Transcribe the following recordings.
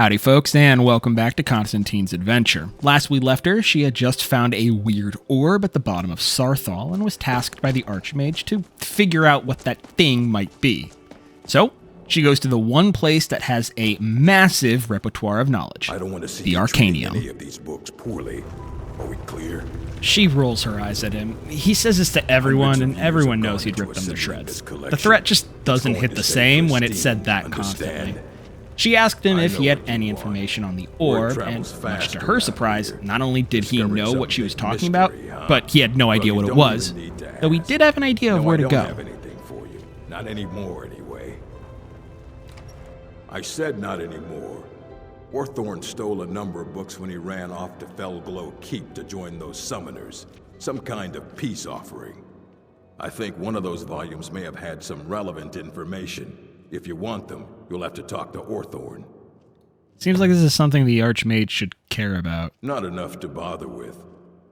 Howdy folks, and welcome back to Constantine's adventure. Last we left her, she had just found a weird orb at the bottom of Sarthal and was tasked by the Archmage to figure out what that thing might be. So, she goes to the one place that has a massive repertoire of knowledge, I don't want to see the you Arcanium. treating any of these books poorly. Are we clear? She rolls her eyes at him. He says this to everyone, and everyone knows he'd rip them to shreds. The threat just doesn't hit the same when it's said that constantly. She asked him if he had any information on the orb, and much to her surprise, not only did he know what she was talking about, but he had no idea what it was, though he did have an idea of where to I go. don't have anything for you. Not anymore, anyway. I said not anymore. Orthorn stole a number of books when he ran off to Felglow Keep to join those summoners. Some kind of peace offering. I think one of those volumes may have had some relevant information. If you want them, you'll have to talk to Orthorn. Seems like this is something the Archmage should care about. Not enough to bother with.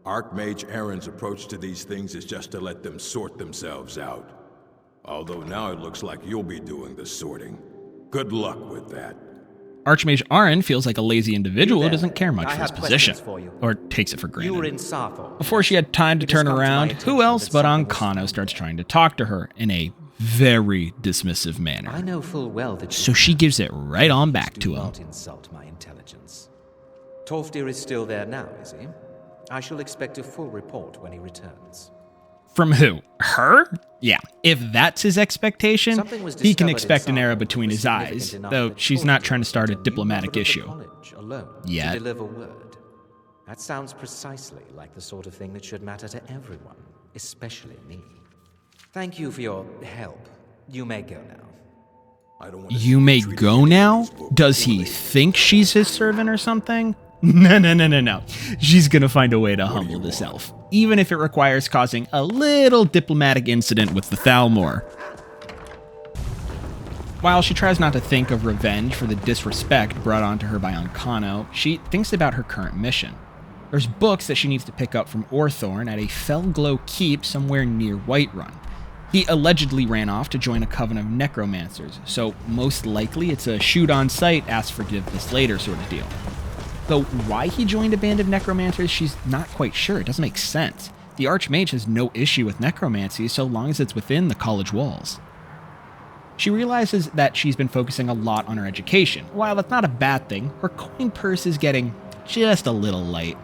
Archmage Aaron's approach to these things is just to let them sort themselves out. Although now it looks like you'll be doing the sorting. Good luck with that. Archmage Aaron feels like a lazy individual who doesn't care much I for his have position, questions for you. or takes it for You were in granted. Sarthal. Before she had time to It has turn come to my around, attention who else that but something was Ancano found. starts trying to talk to her in a very dismissive manner. I know full well that So she gives it right on back do to him. not insult my intelligence. Tolfdir is still there now, is he? I shall expect a full report when he returns. From who? Her? Yeah, if that's his expectation, Something was he can discovered expect in an arrow Sarthal between that was his eyes, significant enough though that she's not Tolfdir trying to start a sent you diplomatic out of the issue. college alone Yet. to deliver word. That sounds precisely like the sort of thing that should matter to everyone, especially me. Thank you for your help. You may go now. I don't want to see You may treating go any of now? these books Does he poorly. think she's his servant or something? No. She's gonna find a way to humble this elf, even if it requires causing a little diplomatic incident with the Thalmor. While she tries not to think of revenge for the disrespect brought onto her by Ancano, she thinks about her current mission. There's books that she needs to pick up from Orthorn at a Felglow Keep somewhere near Whiterun. He allegedly ran off to join a coven of necromancers, so most likely it's a shoot on sight, ask forgiveness later sort of deal. Though why he joined a band of necromancers, she's not quite sure. It doesn't make sense. The Archmage has no issue with necromancy so long as it's within the college walls. She realizes that she's been focusing a lot on her education. While that's not a bad thing, her coin purse is getting just a little light.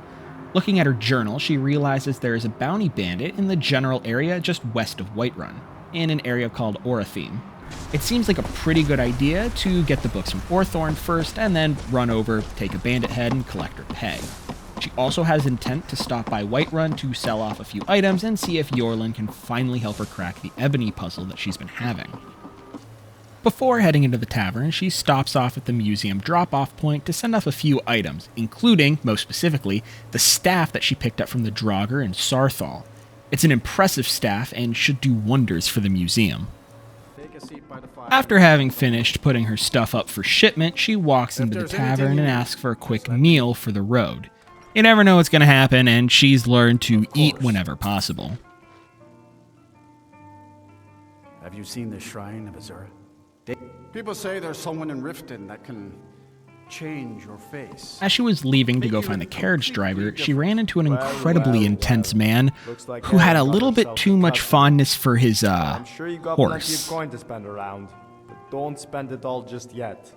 Looking at her journal, she realizes there is a bounty bandit in the general area just west of Whiterun, in an area called Oratheme. It seems like a pretty good idea to get the books from Orthorn first and then run over, take a bandit head, and collect her pay. She also has intent to stop by Whiterun to sell off a few items and see if Yorlin can finally help her crack the ebony puzzle that she's been having. Before heading into the tavern, she stops off at the museum drop-off point to send off a few items, including, most specifically, the staff that she picked up from the Draugr in Sarthal. It's an impressive staff and should do wonders for the museum. After having finished putting her stuff up for shipment, she walks into the tavern and asks for a quick meal for the road. You never know what's going to happen, and she's learned to eat whenever possible. Have you seen the Shrine of Azura? People say there's someone in Riften that can change your face. As she was leaving to go find the carriage driver, she ran into an incredibly intense man who had a little bit too much fondness for his, I'm sure you got plenty of horse. coin to spend around, but don't spend it all just yet.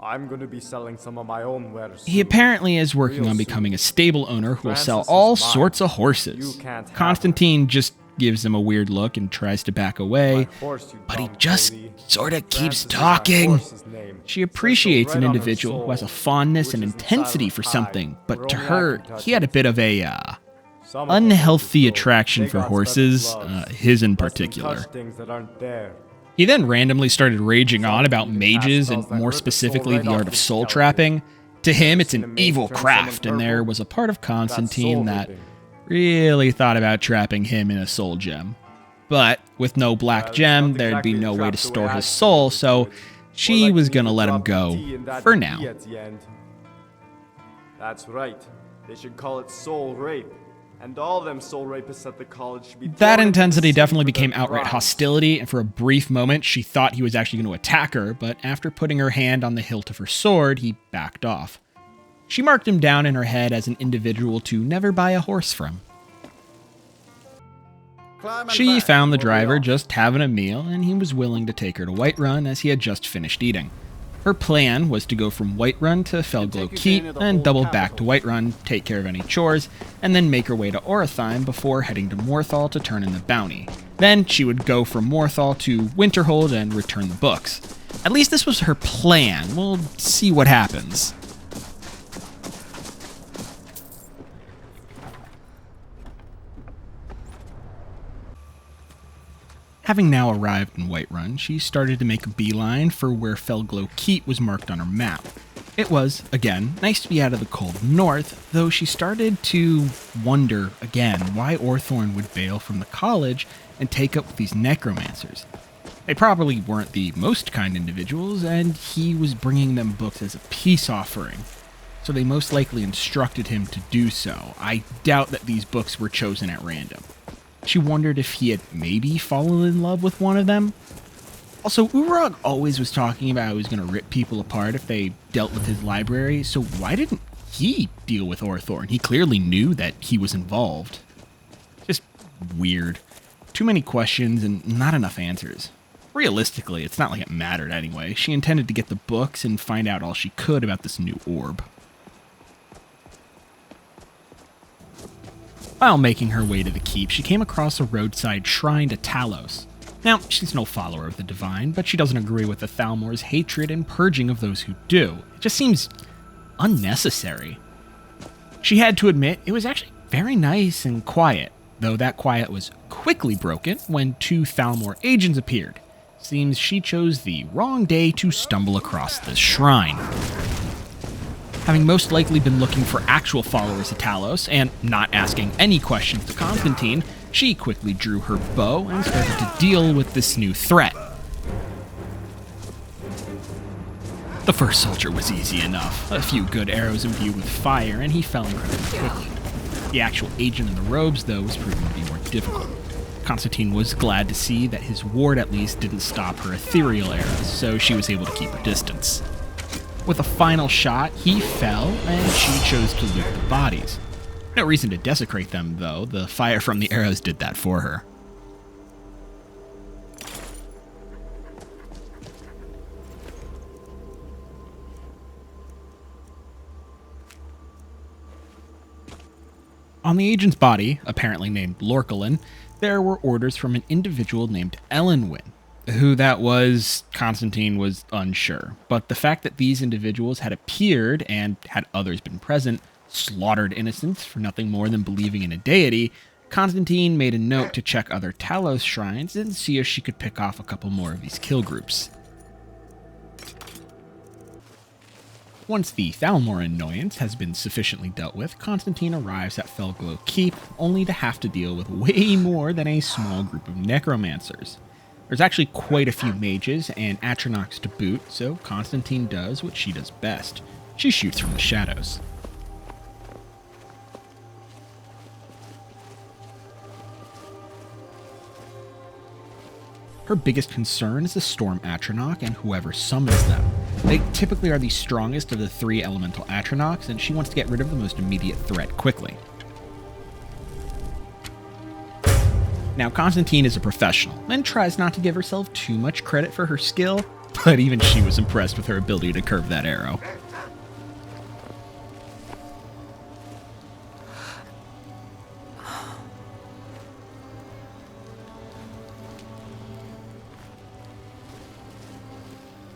I'm going to be selling some of my own wares. He apparently is working on becoming a stable owner who will sell all sorts of horses. Constantine just gives him a weird look and tries to back away, but he just sort of keeps talking. She appreciates an individual who has a fondness and intensity for something, but to her, he had a bit of a, unhealthy attraction for horses, his in particular. He then randomly started raging on about mages and more specifically the art of soul trapping. To him, it's an evil craft, and there was a part of Constantine that really thought about trapping him in a soul gem. But with no black gem, there'd be no way to store his soul, so she was gonna let him go for now. That's right. They should call it soul rape. And all them soul rapists at the college should be That thrown into the intensity sea definitely for became their outright crimes. hostility, and for a brief moment, she thought he was actually going to attack her, but after putting her hand on the hilt of her sword, he backed off. She marked him down in her head as an individual to never buy a horse from. She found the driver just having a meal, and he was willing to take her to Whiterun as he had just finished eating. Her plan was to go from Whiterun to Felglow Keep, and double back to Whiterun, take care of any chores, and then make her way to Orithime before heading to Morthal to turn in the bounty. Then she would go from Morthal to Winterhold and return the books. At least this was her plan. We'll see what happens. Having now arrived in Whiterun, she started to make a beeline for where Felglow Keep was marked on her map. It was, again, nice to be out of the cold north, though she started to wonder, again, why Orthorn would bail from the college and take up with these necromancers. They probably weren't the most kind individuals, and he was bringing them books as a peace offering, so they most likely instructed him to do so. I doubt that these books were chosen at random. She wondered if he had maybe fallen in love with one of them. Also, Urog always was talking about how he was going to rip people apart if they dealt with his library, so why didn't he deal with Orthorn? He clearly knew that he was involved. Just weird. Too many questions and not enough answers. Realistically, it's not like it mattered anyway. She intended to get the books and find out all she could about this new orb. While making her way to the keep, she came across a roadside shrine to Talos. Now, she's no follower of the divine, but she doesn't agree with the Thalmor's hatred and purging of those who do. It just seems unnecessary. She had to admit it was actually very nice and quiet, though that quiet was quickly broken when 2 Thalmor agents appeared. Seems she chose the wrong day to stumble across this shrine. Having most likely been looking for actual followers of Talos, and not asking any questions to Constantine, she quickly drew her bow and started to deal with this new threat. The first soldier was easy enough. A few good arrows imbued with fire, and he fell incredibly quickly. The actual agent in the robes, though, was proving to be more difficult. Constantine was glad to see that his ward at least didn't stop her ethereal arrows, so she was able to keep her distance. With a final shot, he fell, and she chose to loot the bodies. No reason to desecrate them, though. The fire from the arrows did that for her. On the agent's body, apparently named Lorkelin, there were orders from an individual named Elenwyn. Who that was, Constantine was unsure, but the fact that these individuals had appeared, and had others been present, slaughtered innocents for nothing more than believing in a deity, Constantine made a note to check other Talos shrines and see if she could pick off a couple more of these kill groups. Once the Thalmor annoyance has been sufficiently dealt with, Constantine arrives at Felglow Keep, only to have to deal with way more than a small group of necromancers. There's actually quite a few mages and Atronachs to boot, so Constantine does what she does best. She shoots from the shadows. Her biggest concern is the Storm Atronach and whoever summons them. They typically are the strongest of the 3 elemental Atronachs, and she wants to get rid of the most immediate threat quickly. Now, Constantine is a professional, and tries not to give herself too much credit for her skill, but even she was impressed with her ability to curve that arrow.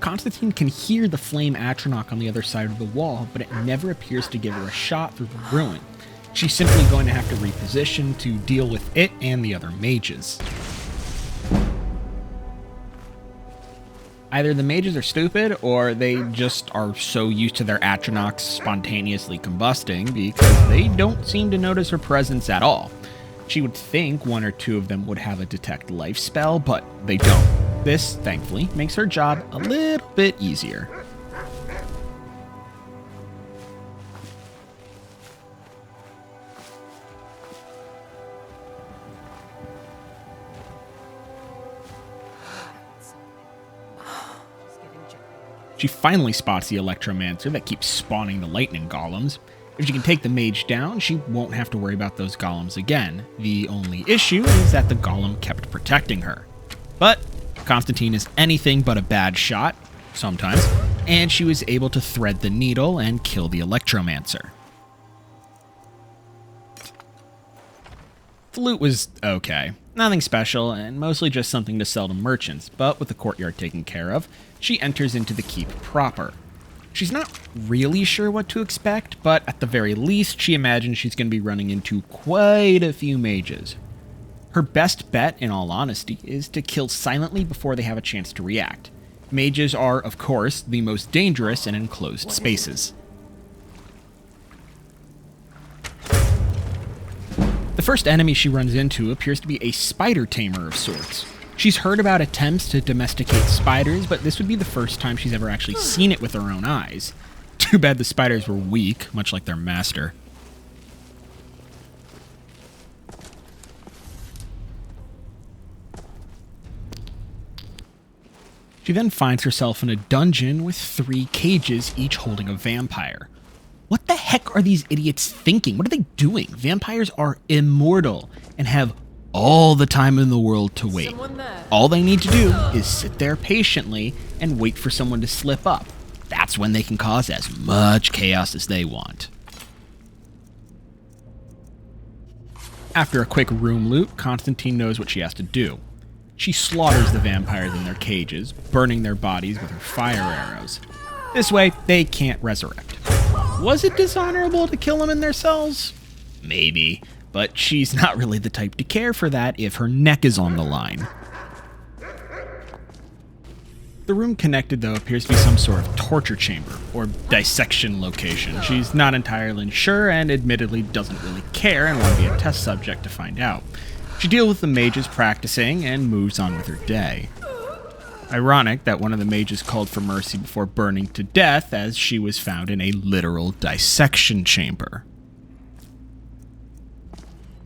Constantine can hear the flame Atronach on the other side of the wall, but it never appears to give her a shot through the ruin. She's simply going to have to reposition to deal with it and the other mages. Either the mages are stupid, or they just are so used to their Atronachs spontaneously combusting because they don't seem to notice her presence at all. She would think 1 or 2 of them would have a detect life spell, but they don't. This, thankfully, makes her job a little bit easier. She finally spots the Electromancer that keeps spawning the lightning golems. If she can take the mage down, she won't have to worry about those golems again. The only issue is that the golem kept protecting her. But Constantine is anything but a bad shot, sometimes, and she was able to thread the needle and kill the Electromancer. The loot was okay. Nothing special, and mostly just something to sell to merchants, but with the courtyard taken care of, she enters into the keep proper. She's not really sure what to expect, but at the very least, she imagines she's going to be running into quite a few mages. Her best bet, in all honesty, is to kill silently before they have a chance to react. Mages are, of course, the most dangerous in enclosed spaces. The first enemy she runs into appears to be a spider tamer of sorts. She's heard about attempts to domesticate spiders, but this would be the first time she's ever actually seen it with her own eyes. Too bad the spiders were weak, much like their master. She then finds herself in a dungeon with 3 cages, each holding a vampire. What the heck are these idiots thinking? What are they doing? Vampires are immortal and have all the time in the world to wait. All they need to do is sit there patiently and wait for someone to slip up. That's when they can cause as much chaos as they want. After a quick room loot, Constantine knows what she has to do. She slaughters the vampires in their cages, burning their bodies with her fire arrows. This way, they can't resurrect. Was it dishonorable to kill them in their cells? Maybe, but she's not really the type to care for that if her neck is on the line. The room connected, though, appears to be some sort of torture chamber or dissection location. She's not entirely sure and admittedly doesn't really care and want to be a test subject to find out. She deals with the mages practicing and moves on with her day. Ironic that one of the mages called for mercy before burning to death, as she was found in a literal dissection chamber.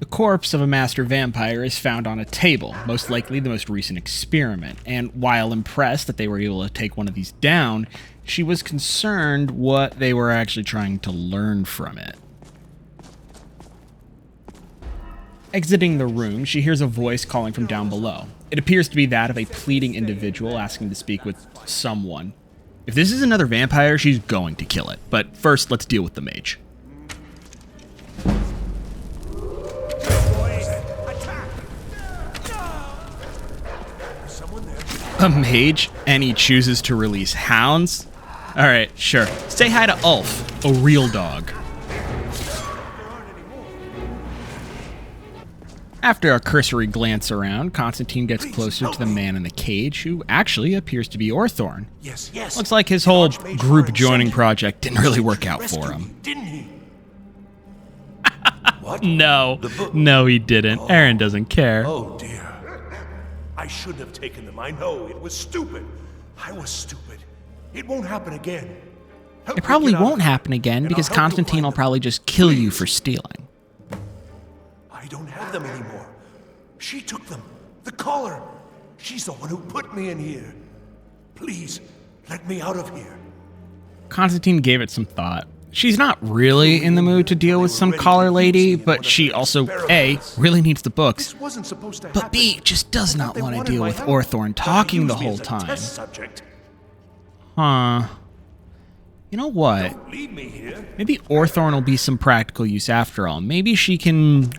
The corpse of a master vampire is found on a table, most likely the most recent experiment, and while impressed that they were able to take one of these down, she was concerned what they were actually trying to learn from it. Exiting the room, she hears a voice calling from down below. It appears to be that of a pleading individual asking to speak with someone. If this is another vampire, she's going to kill it. But first, let's deal with the mage. A mage? And he chooses to release hounds? Alright, sure. Say hi to Ulf, a real dog. After a cursory glance around, Constantine gets closer to the man in the cage, who actually appears to be Orthorn. Yes. Looks like his whole group joining project didn't really work out for him. Didn't he? What? No, he didn't. Aaron doesn't care. Oh dear. I shouldn't have taken them. I know. It was stupid. I was stupid. It won't happen again. It probably won't happen again because Constantine will probably just kill you for stealing. I don't have them anymore. She took them. The collar. She's the one who put me in here. Please, let me out of here. Constantine gave it some thought. She's not really in the mood to deal with some collar lady, but she also, A, really needs the books, but B, just does not want to deal with Orthorn talking the whole time. Huh. You know what? Maybe Orthorn will be some practical use after all. Maybe she can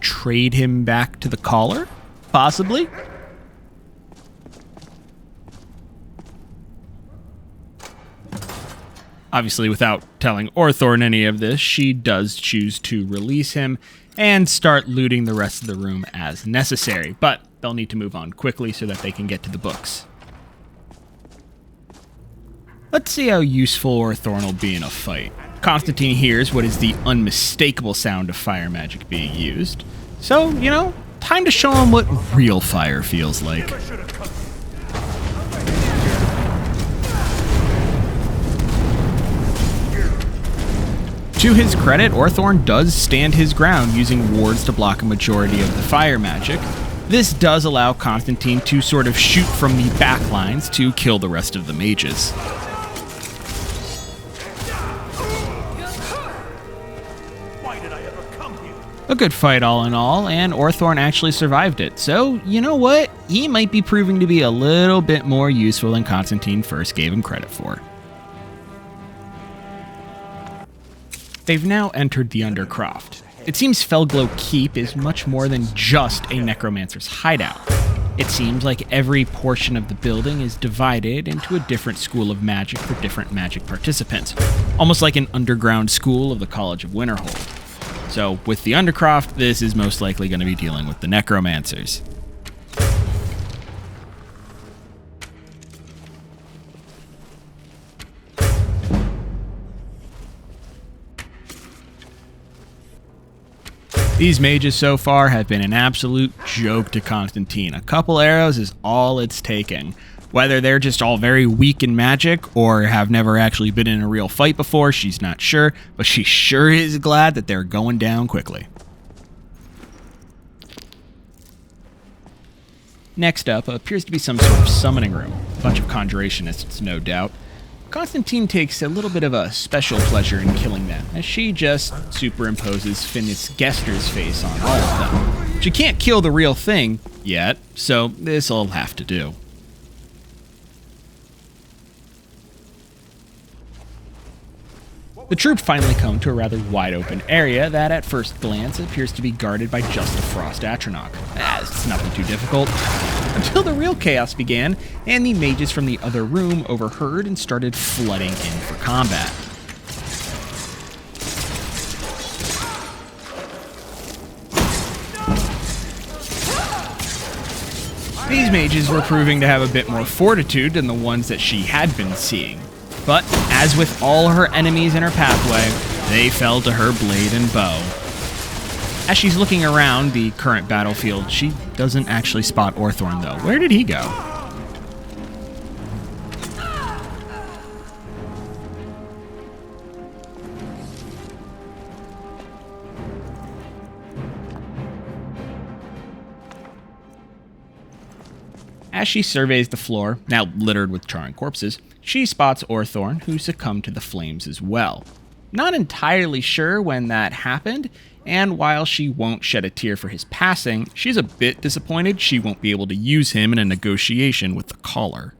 trade him back to the collar? Possibly? Obviously, without telling Orthorn any of this, she does choose to release him and start looting the rest of the room as necessary, but they'll need to move on quickly so that they can get to the books. Let's see how useful Orthorn will be in a fight. Constantine hears what is the unmistakable sound of fire magic being used, so, you know, time to show him what real fire feels like. To his credit, Orthorn does stand his ground using wards to block a majority of the fire magic. This does allow Constantine to sort of shoot from the back lines to kill the rest of the mages. Why did I ever come here? A good fight all in all, and Orthorn actually survived it. So, you know what? He might be proving to be a little bit more useful than Constantine first gave him credit for. They've now entered the Undercroft. It seems Felglow Keep is much more than just a necromancer's hideout. It seems like every portion of the building is divided into a different school of magic for different magic participants, almost like an underground school of the College of Winterhold. So, with the Undercroft, this is most likely going to be dealing with the necromancers. These mages so far have been an absolute joke to Constantine. A couple arrows is all it's taking. Whether they're just all very weak in magic or have never actually been in a real fight before, she's not sure, but she sure is glad that they're going down quickly. Next up appears to be some sort of summoning room. A bunch of conjurationists, no doubt. Constantine takes a little bit of a special pleasure in killing them, as she just superimposes Finis Gester's face on all of them. She can't kill the real thing yet, so this'll have to do. The troop finally come to a rather wide-open area that at first glance appears to be guarded by just a Frost Atronach. It's nothing too difficult. Until the real chaos began, and the mages from the other room overheard and started flooding in for combat. These mages were proving to have a bit more fortitude than the ones that she had been seeing. But, as with all her enemies in her pathway, they fell to her blade and bow. As she's looking around the current battlefield, she doesn't actually spot Orthorn, though. Where did he go? As she surveys the floor, now littered with charring corpses, she spots Orthorn, who succumbed to the flames as well. Not entirely sure when that happened, and while she won't shed a tear for his passing, she's a bit disappointed she won't be able to use him in a negotiation with the Caller.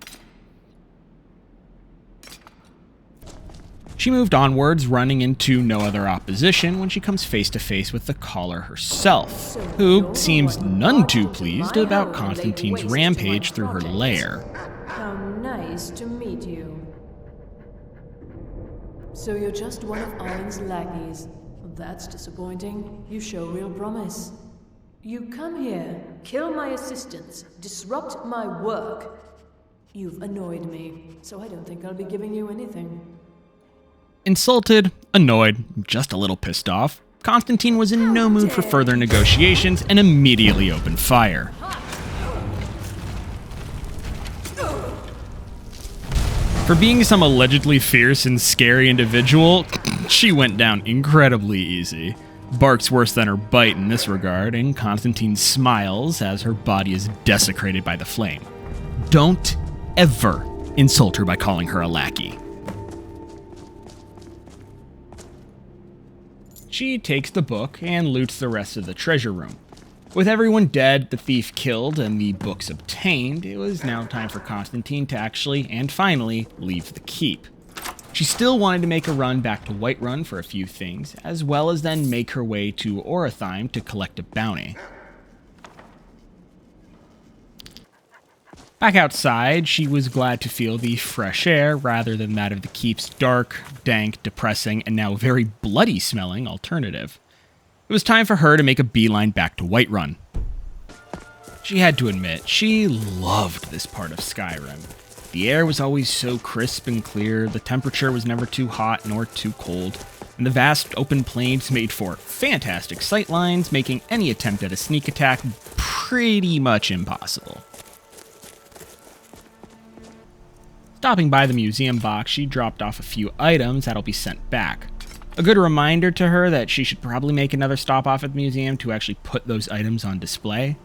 She moved onwards, running into no other opposition when she comes face to face with the Caller herself, who seems none too pleased about Constantine's rampage through her lair. How nice to meet you. So you're just one of Owen's lackeys. That's disappointing. You show real promise. You come here, kill my assistants, disrupt my work. You've annoyed me, so I don't think I'll be giving you anything. Insulted, annoyed, just a little pissed off, Constantine was in no mood for further negotiations and immediately opened fire. For being some allegedly fierce and scary individual, she went down incredibly easy. Barks worse than her bite in this regard, and Constantine smiles as her body is desecrated by the flame. Don't ever insult her by calling her a lackey. She takes the book and loots the rest of the treasure room. With everyone dead, the thief killed, and the books obtained, it was now time for Constantine to actually, and finally, leave the keep. She still wanted to make a run back to Whiterun for a few things, as well as then make her way to Orithime to collect a bounty. Back outside, she was glad to feel the fresh air rather than that of the keep's dark, dank, depressing, and now very bloody-smelling alternative. It was time for her to make a beeline back to Whiterun. She had to admit, she loved this part of Skyrim. The air was always so crisp and clear, the temperature was never too hot nor too cold, and the vast open plains made for fantastic sightlines, making any attempt at a sneak attack pretty much impossible. Stopping by the museum box, she dropped off a few items that'll be sent back. A good reminder to her that she should probably make another stop off at the museum to actually put those items on display.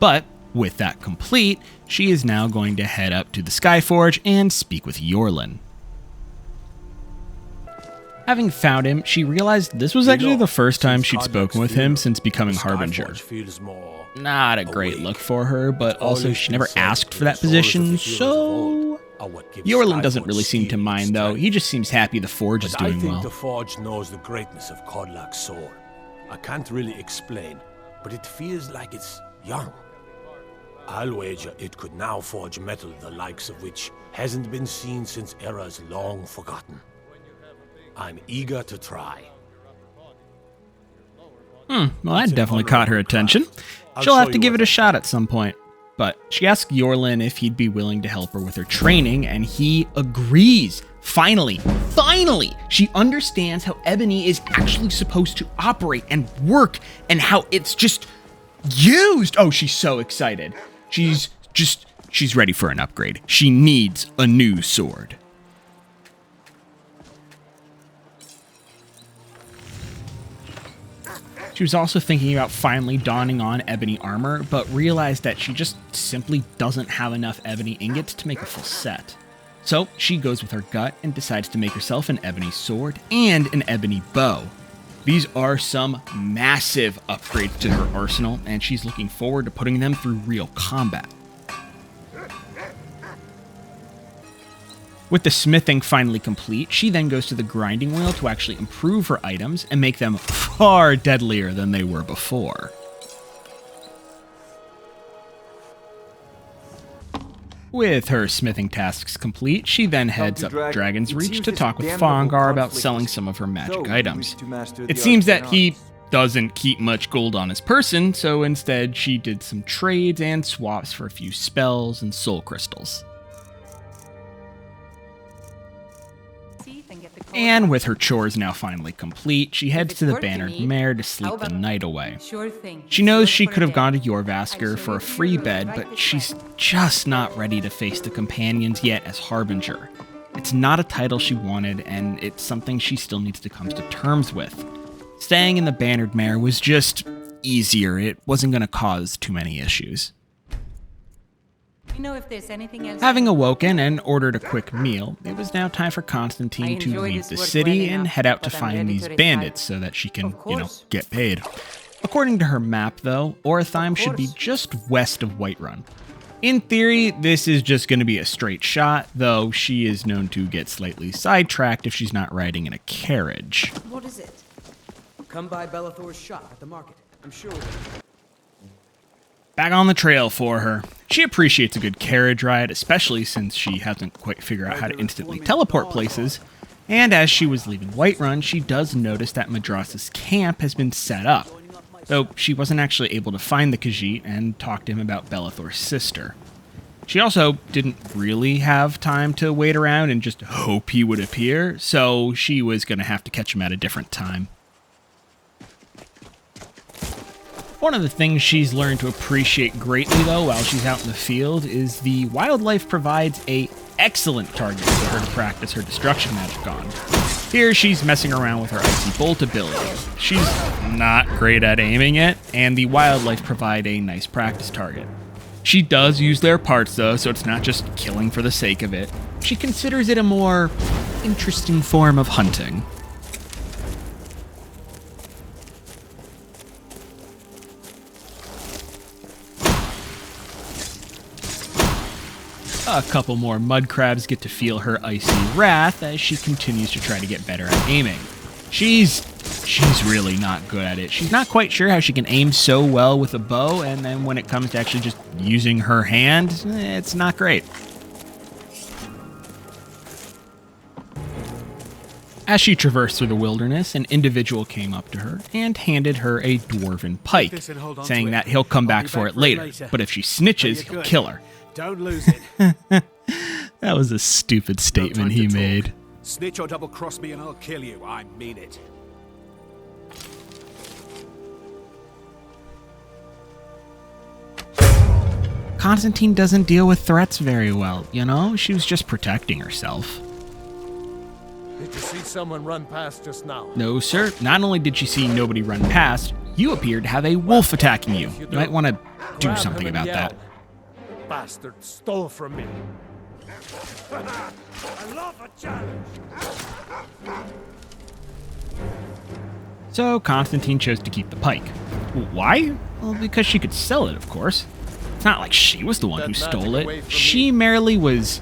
But with that complete, she is now going to head up to the Skyforge and speak with Yorlin. Having found him, she realized this was actually the first time she'd spoken with him since becoming Harbinger. Not a great look for her, but also she never asked for that position, so... Yorlin doesn't really seem to mind, though. He just seems happy the Forge is doing well. I think the Forge knows the greatness of Kodlak's sword. I can't really explain, but it feels like it's young. I'll wager it could now forge metal the likes of which hasn't been seen since eras long forgotten. I'm eager to try. Well, that definitely caught her attention. She'll have to give it a shot at some point. But she asks Yorlin if he'd be willing to help her with her training, and he agrees. Finally, she understands how Ebony is actually supposed to operate and work, and how it's just used. Oh, she's so excited. She's ready for an upgrade. She needs a new sword. She was also thinking about finally donning on ebony armor, but realized that she just simply doesn't have enough ebony ingots to make a full set. So she goes with her gut and decides to make herself an ebony sword and an ebony bow. These are some massive upgrades to her arsenal, and she's looking forward to putting them through real combat. With the smithing finally complete, she then goes to the grinding wheel to actually improve her items and make them far deadlier than they were before. With her smithing tasks complete, she then heads up Dragon's Reach to talk with Fongar about selling some of her magic items. It seems that he doesn't keep much gold on his person, so instead she did some trades and swaps for a few spells and soul crystals. And with her chores now finally complete, she heads to the Bannered Mare to sleep the night away. She knows she could have gone to Jorvaskr for a free bed, but she's just not ready to face the companions yet as Harbinger. It's not a title she wanted, and it's something she still needs to come to terms with. Staying in the Bannered Mare was just easier. It wasn't going to cause too many issues. If there's anything else. Having awoken and ordered a quick meal, it was now time for Constantine to leave the city and head out to find these bandits so that she can, get paid. According to her map, though, Ortheim should be just west of Whiterun. In theory, this is just going to be a straight shot, though she is known to get slightly sidetracked if she's not riding in a carriage. What is it? Come by Bellathor's shop at the market. I'm sure. Back on the trail for her. She appreciates a good carriage ride, especially since she hasn't quite figured out how to instantly teleport places. And as she was leaving Whiterun, she does notice that Madras's camp has been set up, though she wasn't actually able to find the Khajiit and talk to him about Bellathor's sister. She also didn't really have time to wait around and just hope he would appear, so she was going to have to catch him at a different time. One of the things she's learned to appreciate greatly, though, while she's out in the field, is the wildlife provides an excellent target for her to practice her destruction magic on. Here, she's messing around with her Icy Bolt ability. She's not great at aiming it, and the wildlife provide a nice practice target. She does use their parts, though, so it's not just killing for the sake of it. She considers it a more interesting form of hunting. A couple more mud crabs get to feel her icy wrath as she continues to try to get better at aiming. She's really not good at it. She's not quite sure how she can aim so well with a bow, and then when it comes to actually just using her hand, it's not great. As she traversed through the wilderness, an individual came up to her and handed her a dwarven pike, saying that he'll come back for it later, but if she snitches, he'll kill her. Don't lose it. That was a stupid statement he made. Snitch or double-cross me and I'll kill you. I mean it. Constantine doesn't deal with threats very well, She was just protecting herself. Did you see someone run past just now? No, sir. Not only did she see nobody run past, you appeared to have a wolf attacking you. You might want to do something about that. Bastard stole from me. I love a challenge. So Constantine chose to keep the pike. Why? Well, because she could sell it, of course. It's not like she was the one who stole it. She merely was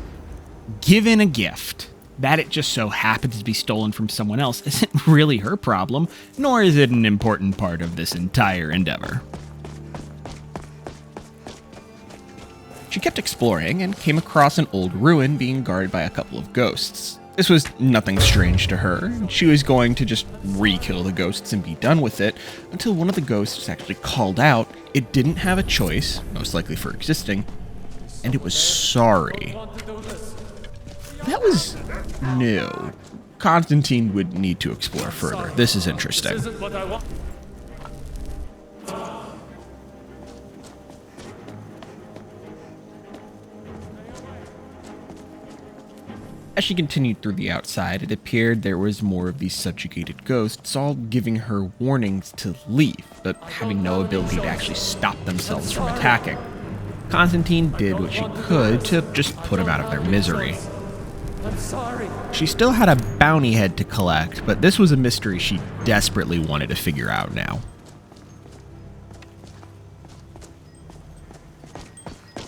given a gift. That it just so happens to be stolen from someone else isn't really her problem, nor is it an important part of this entire endeavor. She kept exploring and came across an old ruin being guarded by a couple of ghosts. This was nothing strange to her. She was going to just re-kill the ghosts and be done with it until one of the ghosts actually called out it didn't have a choice, most likely for existing, and it was sorry. That was new. Constantine would need to explore further. This is interesting. As she continued through the outside, it appeared there was more of these subjugated ghosts, all giving her warnings to leave, but having no ability to actually stop themselves from attacking. Constantine did what she could to just put them out of their misery. She still had a bounty head to collect, but this was a mystery she desperately wanted to figure out now.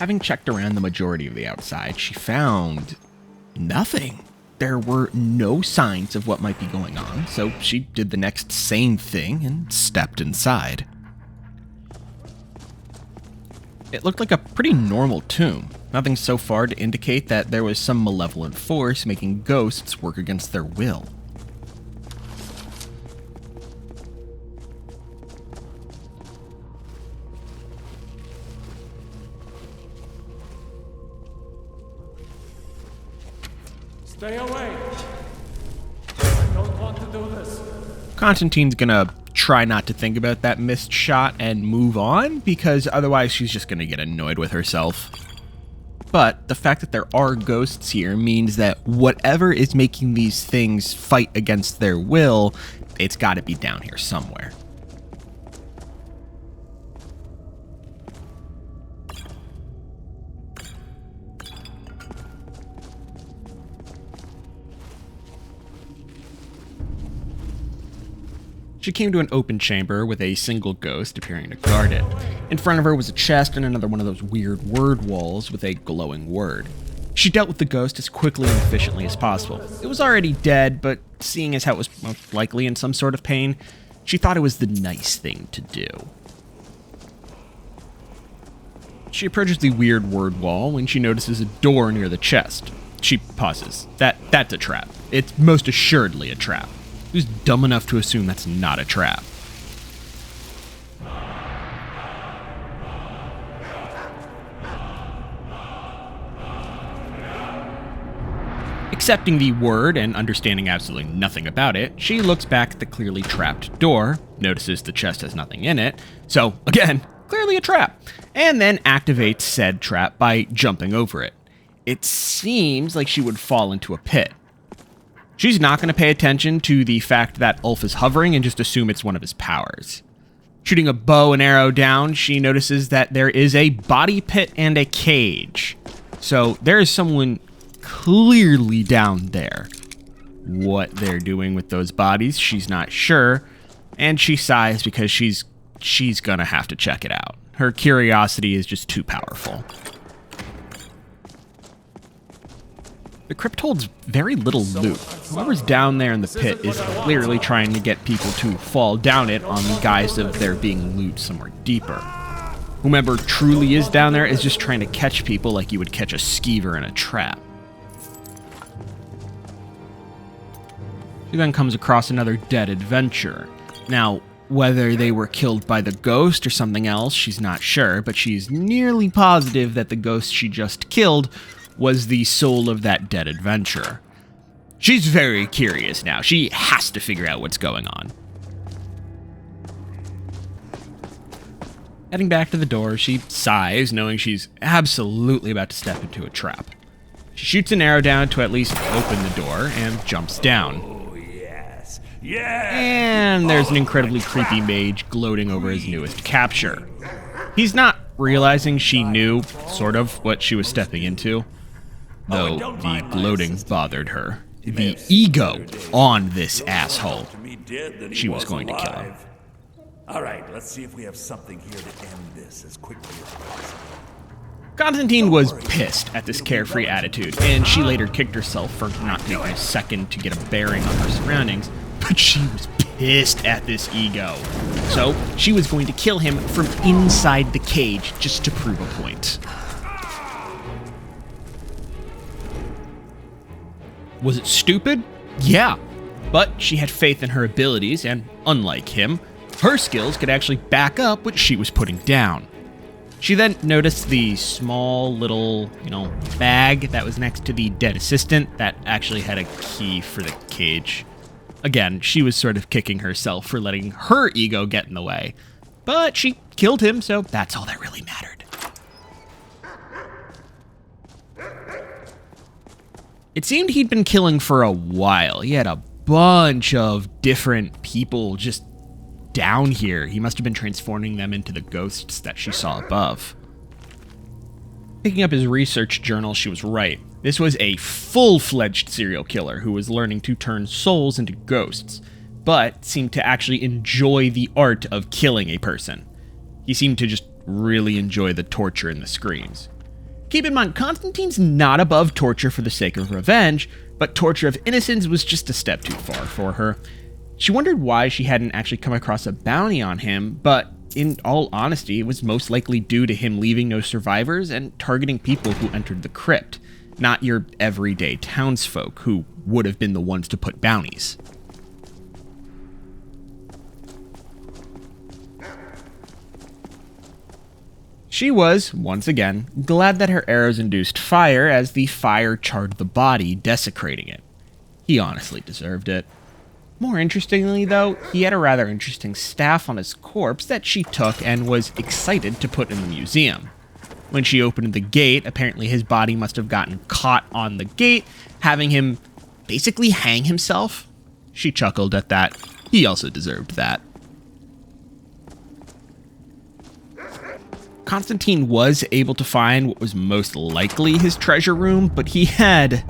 Having checked around the majority of the outside, she found nothing. There were no signs of what might be going on, so she did the next sane thing and stepped inside. It looked like a pretty normal tomb. Nothing so far to indicate that there was some malevolent force making ghosts work against their will. Stay away! I don't want to do this. Constantine's gonna try not to think about that missed shot and move on, because otherwise she's just gonna get annoyed with herself. But the fact that there are ghosts here means that whatever is making these things fight against their will, it's gotta be down here somewhere. She came to an open chamber with a single ghost appearing to guard it. In front of her was a chest and another one of those weird word walls with a glowing word. She dealt with the ghost as quickly and efficiently as possible. It was already dead, but seeing as how it was most likely in some sort of pain, she thought it was the nice thing to do. She approaches the weird word wall when she notices a door near the chest. She pauses. That's a trap. It's most assuredly a trap. Who's dumb enough to assume that's not a trap? Accepting the word and understanding absolutely nothing about it, she looks back at the clearly trapped door, notices the chest has nothing in it, so again, clearly a trap, and then activates said trap by jumping over it. It seems like she would fall into a pit. She's not going to pay attention to the fact that Ulf is hovering and just assume it's one of his powers. Shooting a bow and arrow down, she notices that there is a body pit and a cage. So there is someone clearly down there. What they're doing with those bodies, she's not sure, and she sighs because she's going to have to check it out. Her curiosity is just too powerful. The crypt holds very little loot. Whoever's down there in the pit is clearly trying to get people to fall down it on the guise of there being loot somewhere deeper. Whomever truly is down there is just trying to catch people like you would catch a skeever in a trap. She then comes across another dead adventurer. Now, whether they were killed by the ghost or something else, she's not sure, but she's nearly positive that the ghost she just killed was the soul of that dead adventurer. She's very curious now. She has to figure out what's going on. Heading back to the door, she sighs, knowing she's absolutely about to step into a trap. She shoots an arrow down to at least open the door and jumps down. Oh, yes. Yes! And there's an incredibly creepy mage gloating over his newest capture. He's not realizing she knew, sort of, what she was stepping into, though the gloating bothered her. The ego on this asshole. dead than he she was going alive. to kill him. All right, let's see if we have something here to end this as quickly as possible. Constantine was pissed at this carefree attitude, and she later kicked herself for not taking a second to get a bearing on her surroundings, but she was pissed at this ego. So she was going to kill him from inside the cage just to prove a point. Was it stupid? Yeah, but she had faith in her abilities, and unlike him, her skills could actually back up what she was putting down. She then noticed the small little, bag that was next to the dead assistant that actually had a key for the cage. Again, she was sort of kicking herself for letting her ego get in the way. But she killed him, so that's all that really mattered. It seemed he'd been killing for a while. He had a bunch of different people just down here. He must have been transforming them into the ghosts that she saw above. Picking up his research journal, she was right. This was a full-fledged serial killer who was learning to turn souls into ghosts, but seemed to actually enjoy the art of killing a person. He seemed to just really enjoy the torture and the screams. Keep in mind, Constantine's not above torture for the sake of revenge, but torture of innocents was just a step too far for her. She wondered why she hadn't actually come across a bounty on him, but in all honesty, it was most likely due to him leaving no survivors and targeting people who entered the crypt, not your everyday townsfolk who would have been the ones to put bounties. She was, once again, glad that her arrows induced fire as the fire charred the body, desecrating it. He honestly deserved it. More interestingly, though, he had a rather interesting staff on his corpse that she took and was excited to put in the museum. When she opened the gate, apparently his body must have gotten caught on the gate, having him basically hang himself. She chuckled at that. He also deserved that. Constantine was able to find what was most likely his treasure room, but he had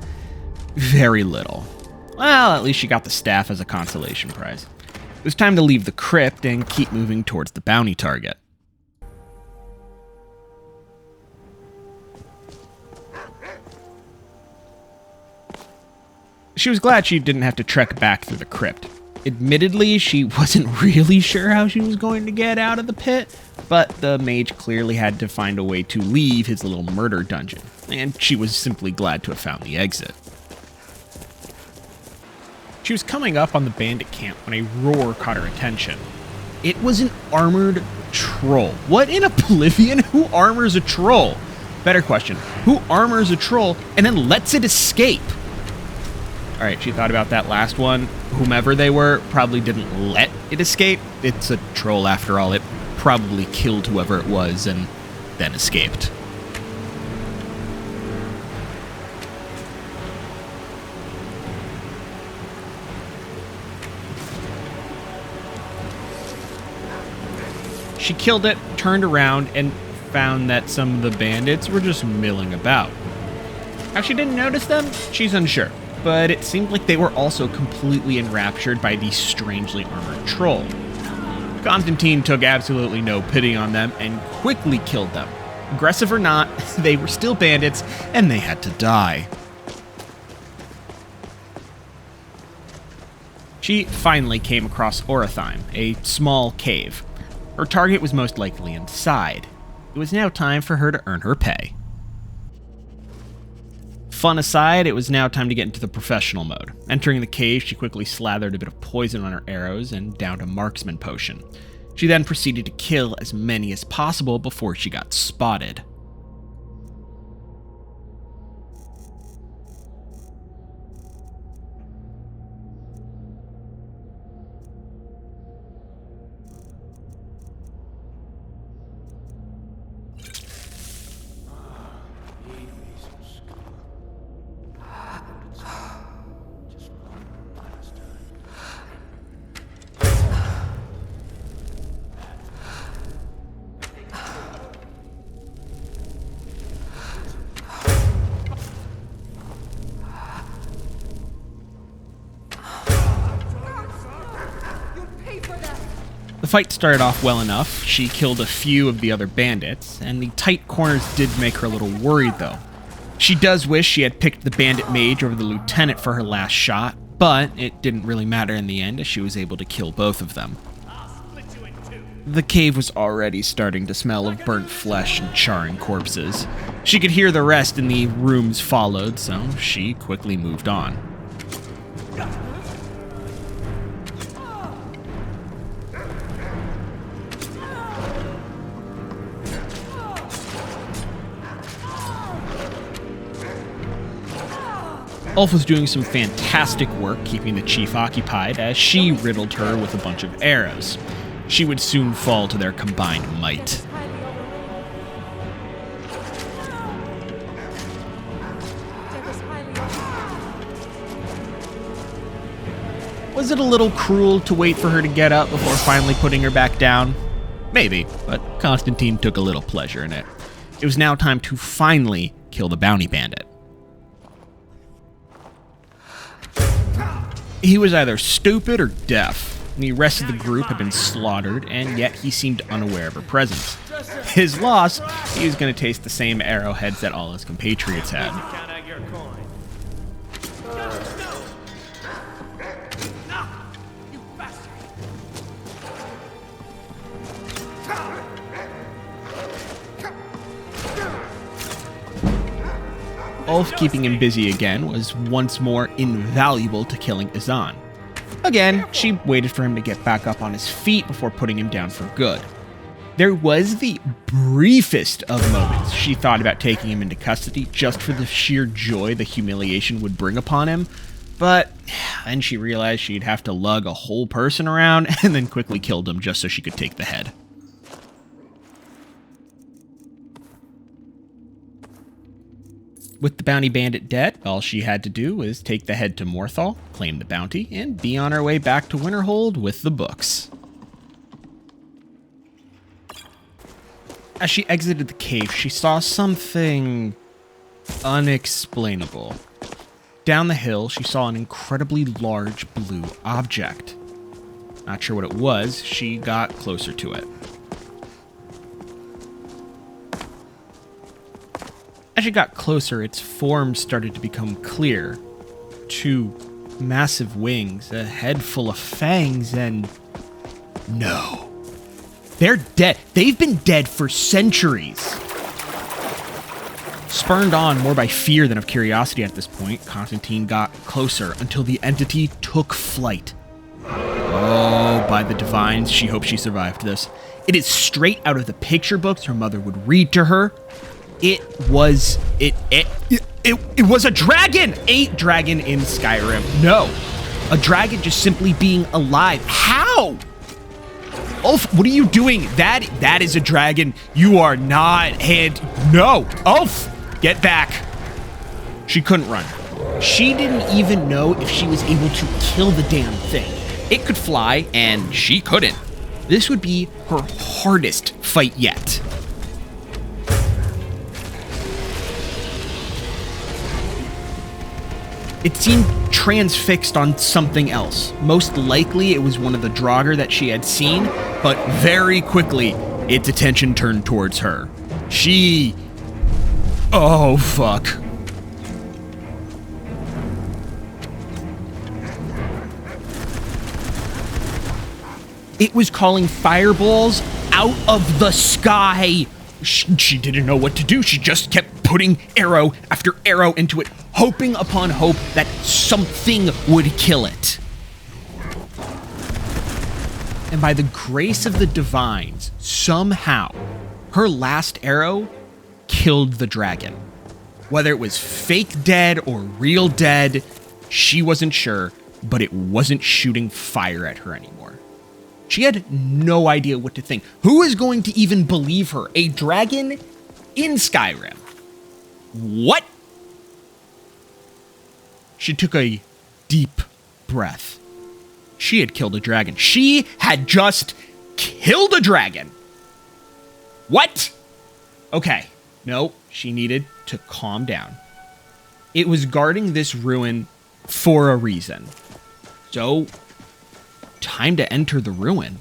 very little. Well, at least she got the staff as a consolation prize. It was time to leave the crypt and keep moving towards the bounty target. She was glad she didn't have to trek back through the crypt. Admittedly, she wasn't really sure how she was going to get out of the pit, but the mage clearly had to find a way to leave his little murder dungeon, and she was simply glad to have found the exit. She was coming up on the bandit camp when a roar caught her attention. It was an armored troll. What in Oblivion? Who armors a troll? Better question, who armors a troll and then lets it escape? Alright, she thought about that last one. Whomever they were probably didn't let it escape. It's a troll after all. It probably killed whoever it was and then escaped. She killed it, turned around, and found that some of the bandits were just milling about. How she didn't notice them, she's unsure, but it seemed like they were also completely enraptured by the strangely armored troll. Constantine took absolutely no pity on them and quickly killed them. Aggressive or not, they were still bandits, and they had to die. She finally came across Orathime, a small cave. Her target was most likely inside. It was now time for her to earn her pay. Fun aside, it was now time to get into the professional mode. Entering the cave, she quickly slathered a bit of poison on her arrows and downed a marksman potion. She then proceeded to kill as many as possible before she got spotted. The fight started off well enough. She killed a few of the other bandits, and the tight corners did make her a little worried though. She does wish she had picked the bandit mage over the lieutenant for her last shot, but it didn't really matter in the end as she was able to kill both of them. The cave was already starting to smell of burnt flesh and charring corpses. She could hear the rest in the rooms followed, so she quickly moved on. Ulf was doing some fantastic work keeping the chief occupied as she riddled her with a bunch of arrows. She would soon fall to their combined might. Was it a little cruel to wait for her to get up before finally putting her back down? Maybe, but Constantine took a little pleasure in it. It was now time to finally kill the bounty bandit. He was either stupid or deaf. The rest of the group had been slaughtered, and yet he seemed unaware of her presence. His loss, he was going to taste the same arrowheads that all his compatriots had. Ulf keeping him busy again was once more invaluable to killing Izan. Again, she waited for him to get back up on his feet before putting him down for good. There was the briefest of moments she thought about taking him into custody just for the sheer joy the humiliation would bring upon him, but then she realized she'd have to lug a whole person around and then quickly killed him just so she could take the head. With the bounty bandit dead, all she had to do was take the head to Morthal, claim the bounty, and be on her way back to Winterhold with the books. As she exited the cave, she saw something unexplainable. Down the hill, she saw an incredibly large blue object. Not sure what it was, she got closer to it. As she got closer, its form started to become clear. 2 massive wings, a head full of fangs, and... no. They're dead. They've been dead for centuries. Spurned on more by fear than of curiosity at this point, Constantine got closer until the entity took flight. Oh, by the divines, she hoped she survived this. It is straight out of the picture books her mother would read to her. It was a dragon! A dragon in Skyrim. No. A dragon just simply being alive. How? Ulf, what are you doing? That is a dragon. You are not no. Ulf, get back. She couldn't run. She didn't even know if she was able to kill the damn thing. It could fly, and she couldn't. This would be her hardest fight yet. It seemed transfixed on something else. Most likely it was one of the Draugr that she had seen, but very quickly its attention turned towards her. Oh, fuck. It was calling fireballs out of the sky. She didn't know what to do. She just kept putting arrow after arrow into it, hoping upon hope that something would kill it. And by the grace of the divines, somehow, her last arrow killed the dragon. Whether it was fake dead or real dead, she wasn't sure, but it wasn't shooting fire at her anymore. She had no idea what to think. Who is going to even believe her? A dragon in Skyrim? What? She took a deep breath. She had killed a dragon. She had just killed a dragon. What? Okay. No, she needed to calm down. It was guarding this ruin for a reason. So, time to enter the ruin.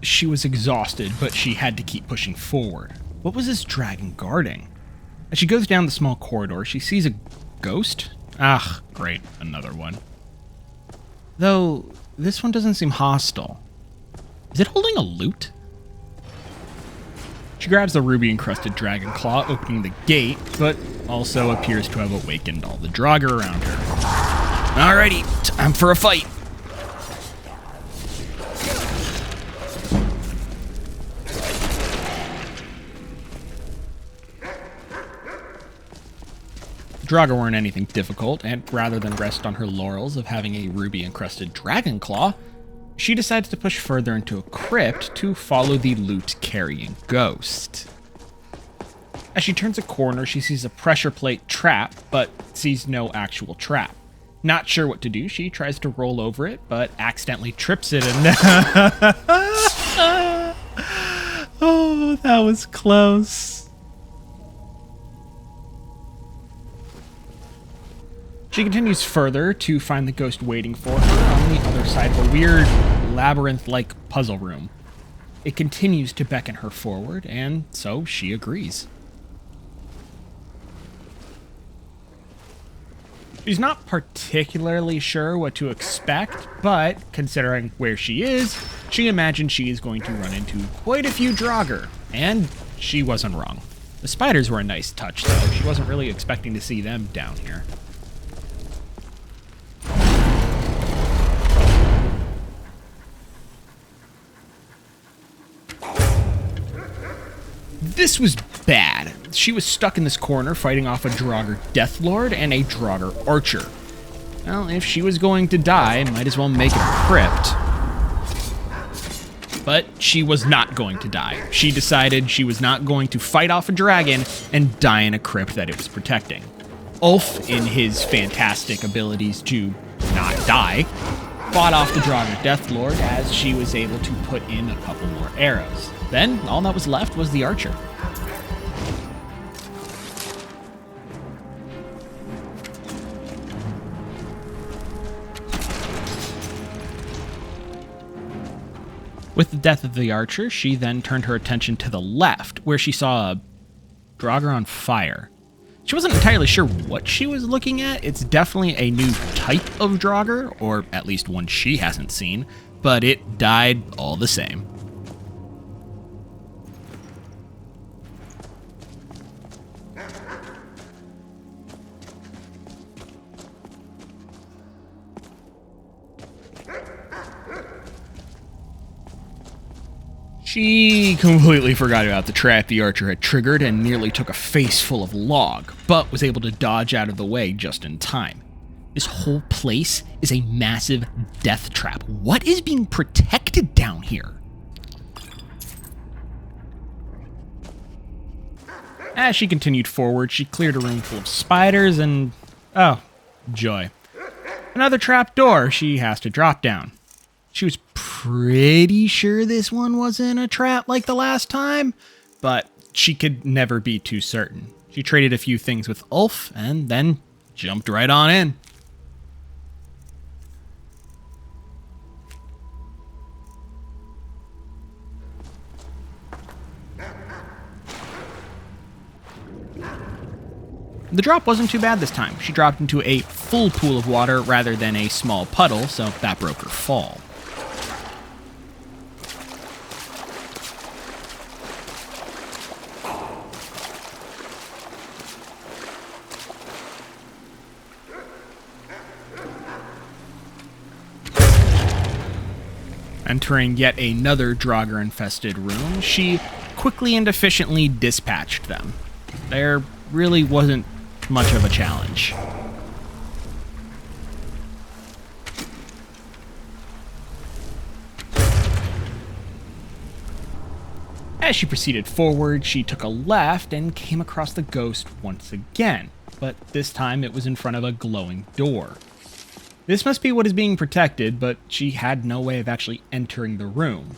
she was exhausted, but she had to keep pushing forward. What was this dragon guarding? As she goes down the small corridor, she sees a ghost. Ah, great, another one. Though, this one doesn't seem hostile. Is it holding a lute? She grabs the ruby-encrusted dragon claw, opening the gate, but also appears to have awakened all the Draugr around her. Alrighty, time for a fight. Draugr weren't anything difficult, and rather than rest on her laurels of having a ruby-encrusted dragon claw, she decides to push further into a crypt to follow the loot-carrying ghost. As she turns a corner, she sees a pressure plate trap, but sees no actual trap. Not sure what to do, she tries to roll over it, but accidentally trips it and... Oh, that was close. She continues further to find the ghost waiting for her on the other side of a weird, labyrinth-like puzzle room. It continues to beckon her forward, and so she agrees. She's not particularly sure what to expect, but considering where she is, she imagines she is going to run into quite a few Draugr, and she wasn't wrong. The spiders were a nice touch, though. She wasn't really expecting to see them down here. This was bad. She was stuck in this corner fighting off a Draugr Deathlord and a Draugr Archer. Well, if she was going to die, might as well make it a crypt. But she was not going to die. She decided she was not going to fight off a dragon and die in a crypt that it was protecting. Ulf, in his fantastic abilities to not die, fought off the Draugr Deathlord as she was able to put in a couple more arrows. Then, all that was left was the archer. With the death of the archer, she then turned her attention to the left, where she saw a Draugr on fire. She wasn't entirely sure what she was looking at. It's definitely a new type of Draugr, or at least one she hasn't seen, but it died all the same. She completely forgot about the trap the archer had triggered and nearly took a face full of log, but was able to dodge out of the way just in time. This whole place is a massive death trap. What is being protected down here? As she continued forward, she cleared a room full of spiders and... oh, joy. Another trap door she has to drop down. She was pretty sure this one wasn't a trap like the last time, but she could never be too certain. She traded a few things with Ulf and then jumped right on in. The drop wasn't too bad this time. She dropped into a full pool of water rather than a small puddle, so that broke her fall. Entering yet another Draugr-infested room, she quickly and efficiently dispatched them. There really wasn't much of a challenge. As she proceeded forward, she took a left and came across the ghost once again, but this time it was in front of a glowing door. This must be what is being protected, but she had no way of actually entering the room.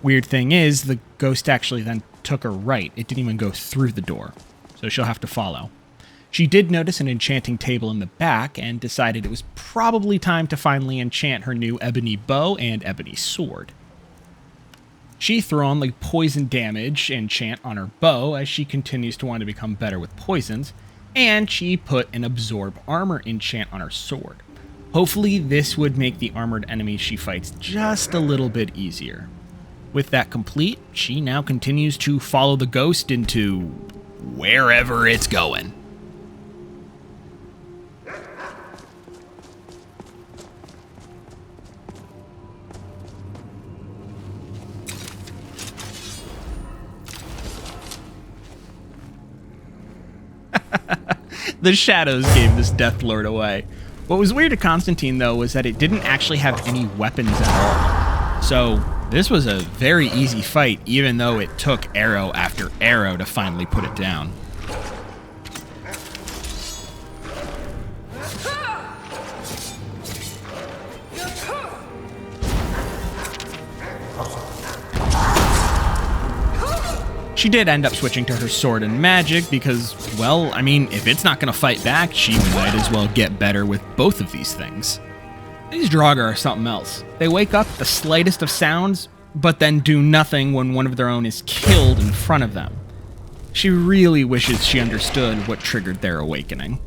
Weird thing is, the ghost actually then took her right. It didn't even go through the door, so she'll have to follow. She did notice an enchanting table in the back and decided it was probably time to finally enchant her new ebony bow and ebony sword. She threw on the poison damage enchant on her bow as she continues to want to become better with poisons, and she put an absorb armor enchant on her sword. Hopefully this would make the armored enemies she fights just a little bit easier. With that complete, she now continues to follow the ghost into wherever it's going. The shadows gave this Death Lord away. What was weird to Constantine, though, was that it didn't actually have any weapons at all. So this was a very easy fight, even though it took arrow after arrow to finally put it down. She did end up switching to her sword and magic because, well, I mean, if it's not going to fight back, she might as well get better with both of these things. These Draugr are something else. They wake up at the slightest of sounds, but then do nothing when one of their own is killed in front of them. She really wishes she understood what triggered their awakening.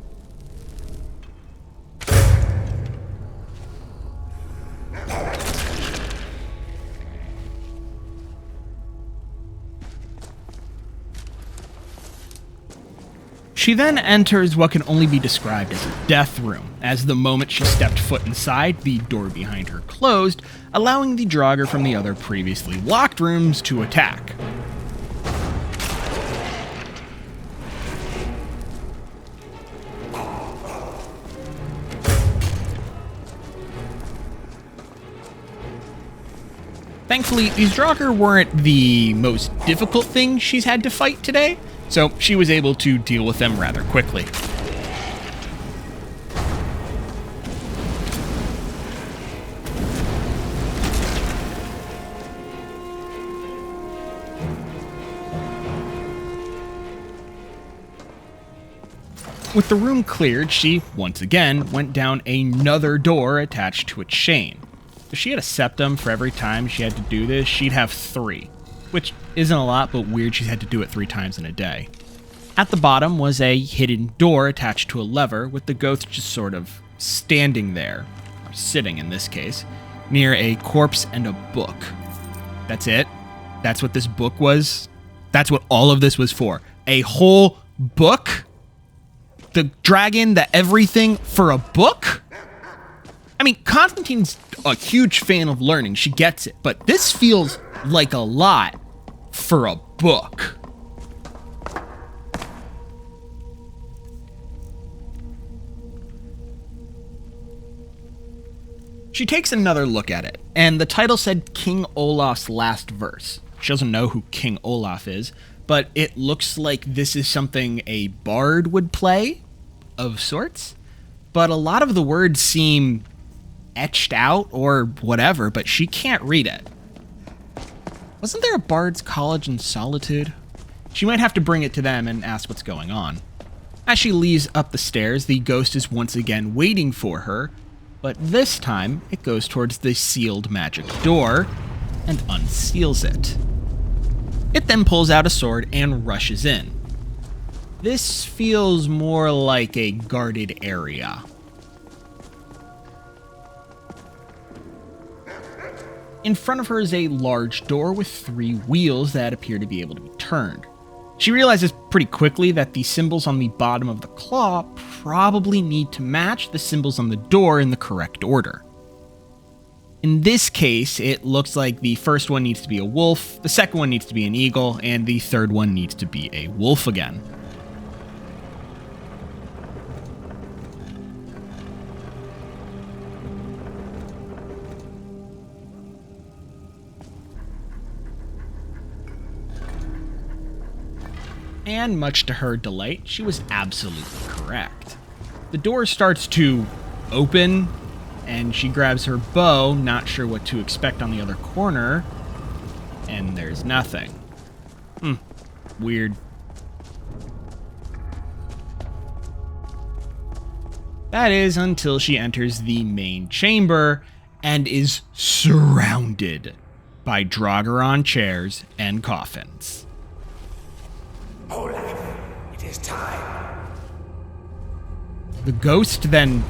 She then enters what can only be described as a death room, as the moment she stepped foot inside, the door behind her closed, allowing the Draugr from the other previously locked rooms to attack. Thankfully, these Draugr weren't the most difficult thing she's had to fight today, so she was able to deal with them rather quickly. With the room cleared, she, once again, went down another door attached to a chain. If she had a septum for every time she had to do this, she'd have 3. Which isn't a lot, but weird she's had to do it 3 times in a day. At the bottom was a hidden door attached to a lever, with the ghost just sort of standing there, or sitting in this case, near a corpse and a book. That's it? That's what this book was? That's what all of this was for? A whole book? The dragon, the everything, for a book? I mean, Constantine's a huge fan of learning, she gets it, but this feels like a lot for a book. She takes another look at it, and the title said King Olaf's Last Verse. She doesn't know who King Olaf is, but it looks like this is something a bard would play, of sorts. But a lot of the words seem etched out or whatever, but she can't read it. Wasn't there a Bard's College in Solitude? She might have to bring it to them and ask what's going on. As she leaves up the stairs, the ghost is once again waiting for her, but this time it goes towards the sealed magic door and unseals it. It then pulls out a sword and rushes in. This feels more like a guarded area. In front of her is a large door with 3 wheels that appear to be able to be turned. She realizes pretty quickly that the symbols on the bottom of the claw probably need to match the symbols on the door in the correct order. In this case, it looks like the first one needs to be a wolf, the second one needs to be an eagle, and the third one needs to be a wolf again. And much to her delight, she was absolutely correct. The door starts to open, and she grabs her bow, not sure what to expect on the other corner, and there's nothing. Weird. That is until she enters the main chamber and is surrounded by Draugr on chairs and coffins. Olaf, it is time. The ghost then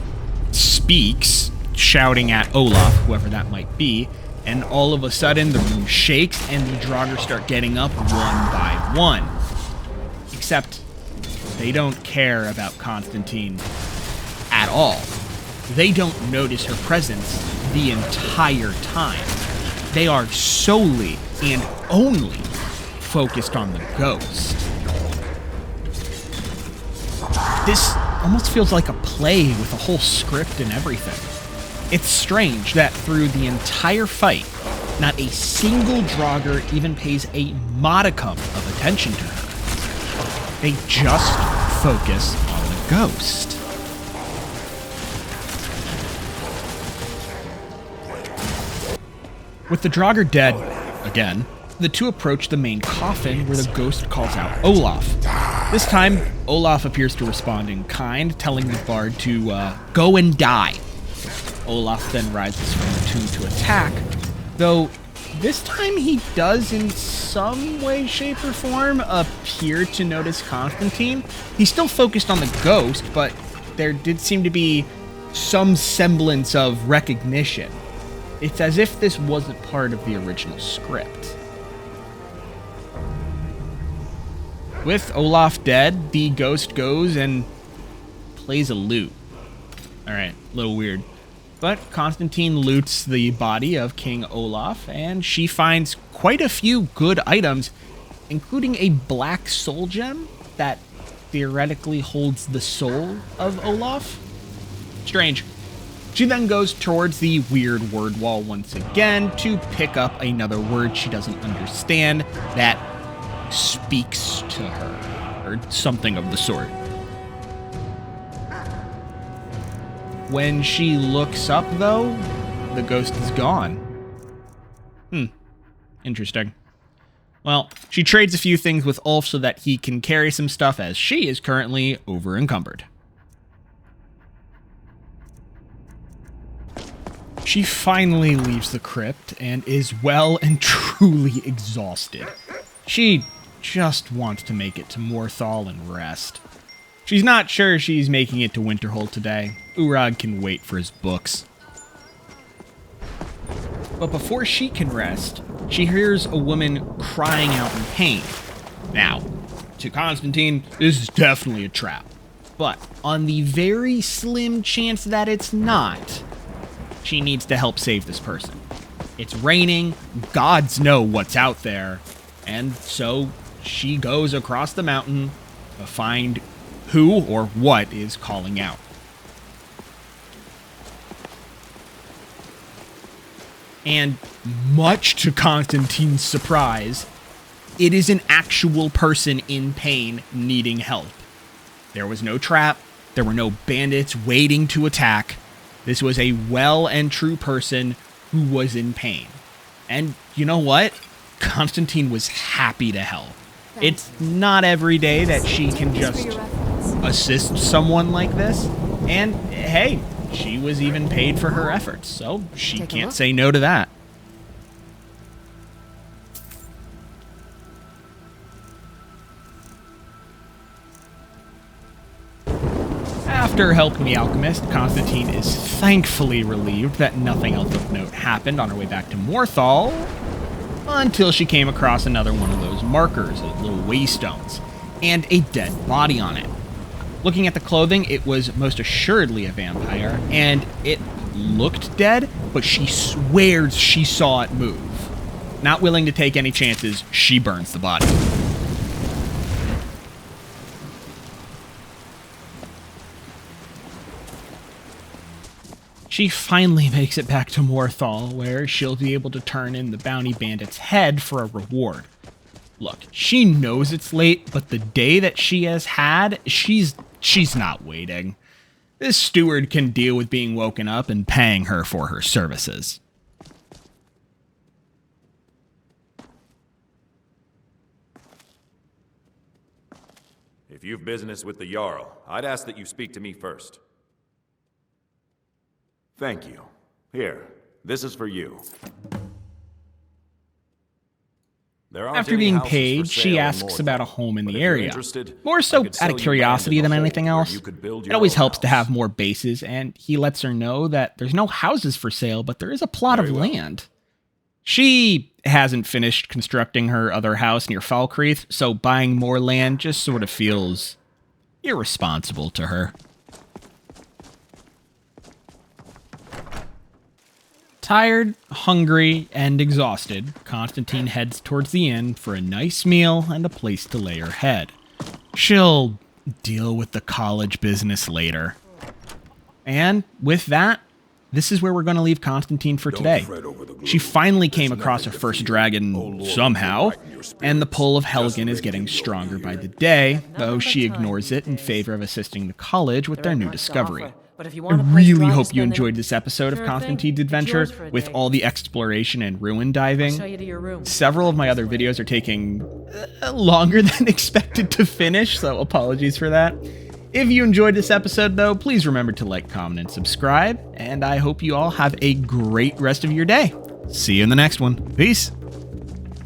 speaks, shouting at Olaf, whoever that might be, and all of a sudden the room shakes and the Draugr start getting up one by one. Except they don't care about Constantine at all. They don't notice her presence the entire time. They are solely and only focused on the ghost. This almost feels like a play with a whole script and everything. It's strange that through the entire fight, not a single Draugr even pays a modicum of attention to her. They just focus on the ghost. With the Draugr dead, again, the two approach the main coffin where the ghost calls out Olaf. This time, Olaf appears to respond in kind, telling the bard to go and die. Olaf then rises from the tomb to attack, though this time he does in some way, shape, or form appear to notice Constantine. He's still focused on the ghost, but there did seem to be some semblance of recognition. It's as if this wasn't part of the original script. With Olaf dead, the ghost goes and plays a lute. Alright, a little weird. But Constantine loots the body of King Olaf, and she finds quite a few good items, including a black soul gem that theoretically holds the soul of Olaf. Strange. She then goes towards the weird word wall once again to pick up another word she doesn't understand that speaks to her, or something of the sort. When she looks up, though, the ghost is gone. Interesting. Well, she trades a few things with Ulf so that he can carry some stuff as she is currently over-encumbered. She finally leaves the crypt and is well and truly exhausted. She just wants to make it to Morthal and rest. She's not sure she's making it to Winterhold today. Urag can wait for his books. But before she can rest, she hears a woman crying out in pain. Now, to Constantine, this is definitely a trap. But on the very slim chance that it's not, she needs to help save this person. It's raining, gods know what's out there, and so she goes across the mountain to find who or what is calling out. And much to Constantine's surprise, it is an actual person in pain needing help. There was no trap, there were no bandits waiting to attack. This was a well and true person who was in pain. And you know what? Constantine was happy to help. It's not every day that she can just assist someone like this. And hey, she was even paid for her efforts, so she can't say no to that. After helping the alchemist, Constantine is thankfully relieved that nothing else of note happened on her way back to Morthal, until she came across another one of those markers, those little waystones, and a dead body on it. Looking at the clothing, it was most assuredly a vampire, and it looked dead, but she swears she saw it move. Not willing to take any chances, she burns the body. She finally makes it back to Morthal, where she'll be able to turn in the bounty bandit's head for a reward. Look, she knows it's late, but the day that she has had, she's not waiting. This steward can deal with being woken up and paying her for her services. If you've business with the Jarl, I'd ask that you speak to me first. Thank you. Here, this is for you. There aren't After any being houses for paid, sale she in asks about a home in but the if you're area. interested, More I so could sell out of you curiosity land in than the anything hole where else. you could build It your always own helps to house. have more bases, and he lets her know that there's no houses for sale, but there is a plot Very of well. land. She hasn't finished constructing her other house near Falkreath, so buying more land just sort of feels irresponsible to her. Tired, hungry, and exhausted, Constantine heads towards the inn for a nice meal and a place to lay her head. She'll deal with the college business later. And with that, this is where we're going to leave Constantine for today. She finally came across her first dragon somehow, and the pull of Helgen is getting stronger by the day, though she ignores it in favor of assisting the college with their new discovery. I really hope you enjoyed this episode of Constantine's adventure with all the exploration and ruin diving. Several of my other videos are taking longer than expected to finish, so apologies for that. If you enjoyed this episode, though, please remember to like, comment, and subscribe, and I hope you all have a great rest of your day. See you in the next one. Peace!